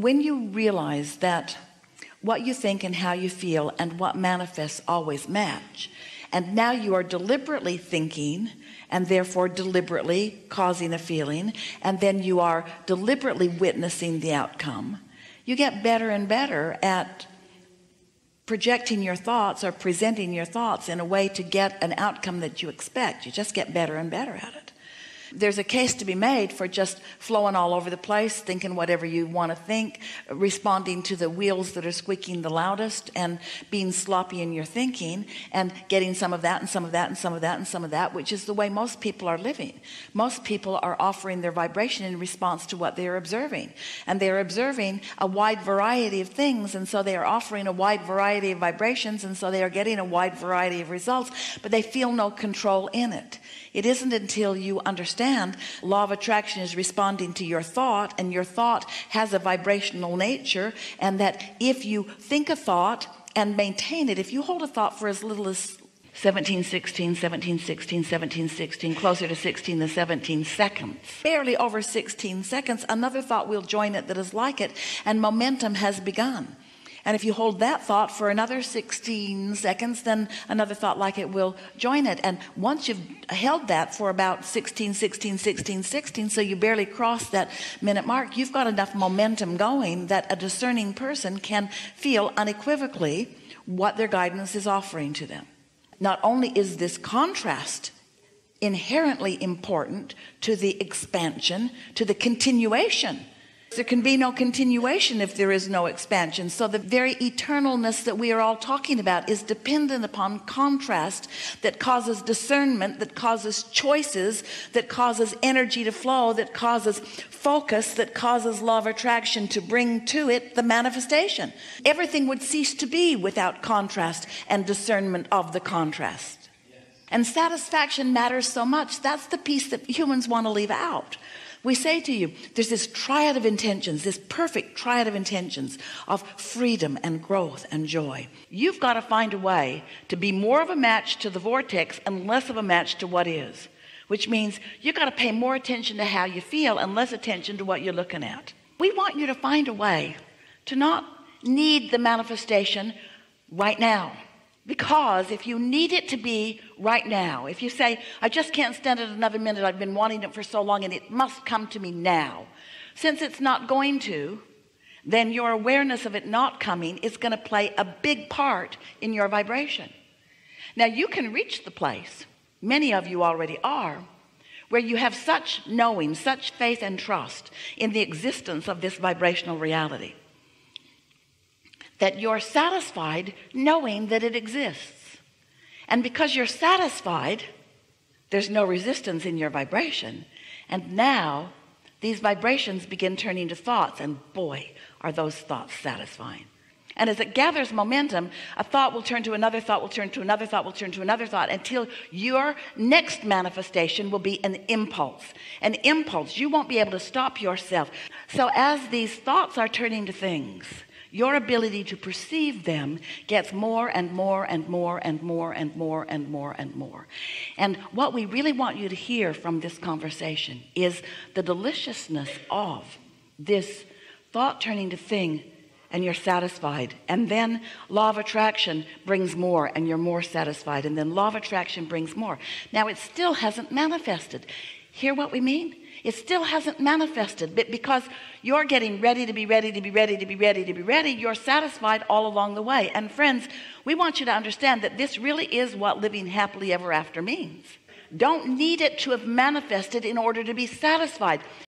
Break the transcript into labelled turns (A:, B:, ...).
A: when you realize that what you think and how you feel and what manifests always match, and now you are deliberately thinking and therefore deliberately causing a feeling, and then you are deliberately witnessing the outcome, you get better and better at projecting your thoughts or presenting your thoughts in a way to get an outcome that you expect. You just get better and better at it. There's a case to be made for just flowing all over the place, thinking whatever you want to think, responding to the wheels that are squeaking the loudest, and being sloppy in your thinking, and getting some of that and some of that and some of that and some of that, which is the way most people are living. Most people are offering their vibration in response to what they're observing, and they're observing a wide variety of things, and so they are offering a wide variety of vibrations, and so they are getting a wide variety of results, but they feel no control in it. It isn't until you understand law of attraction is responding to your thought, and your thought has a vibrational nature, and that if you think a thought and maintain it, if you hold a thought for as little as 17, 16, 17, 16, 17, 16, closer to 16 to 17 seconds, barely over 16 seconds, another thought will join it that is like it, and momentum has begun. And if you hold that thought for another 16 seconds, then another thought like it will join it. And once you've held that for about 16, 16, 16, 16, so you barely cross that minute mark, you've got enough momentum going that a discerning person can feel unequivocally what their guidance is offering to them. Not only is this contrast inherently important to the expansion, to the continuation. There can be no continuation if there is no expansion. So the very eternalness that we are all talking about is dependent upon contrast that causes discernment, that causes choices, that causes energy to flow, that causes focus, that causes law of attraction to bring to it the manifestation. Everything would cease to be without contrast and discernment of the contrast. And satisfaction matters so much. That's the piece that humans want to leave out. We say to you, there's this triad of intentions, this perfect triad of intentions of freedom and growth and joy. You've got to find a way to be more of a match to the vortex and less of a match to what is, which means you've got to pay more attention to how you feel and less attention to what you're looking at. We want you to find a way to not need the manifestation right now. Because if you need it to be right now, if you say, I just can't stand it another minute, I've been wanting it for so long and it must come to me now. Since it's not going to, then your awareness of it not coming is going to play a big part in your vibration. Now you can reach the place, many of you already are, where you have such knowing, such faith and trust in the existence of this vibrational reality, that you're satisfied knowing that it exists. And because you're satisfied, there's no resistance in your vibration. And now these vibrations begin turning to thoughts, and boy, are those thoughts satisfying. And as it gathers momentum, a thought will turn to another thought, will turn to another thought, will turn to another thought, until your next manifestation will be an impulse. An impulse. You won't be able to stop yourself. So as these thoughts are turning to things, your ability to perceive them gets more and more and more and more and more and more and more. And what we really want you to hear from this conversation is the deliciousness of this thought turning to thing, and you're satisfied. And then law of attraction brings more, and you're more satisfied. And then law of attraction brings more. Now it still hasn't manifested. Hear what we mean? It still hasn't manifested, but because you're getting ready to be ready to be ready to be ready to be ready, you're satisfied all along the way. And friends, we want you to understand that this really is what living happily ever after means. Don't need it to have manifested in order to be satisfied.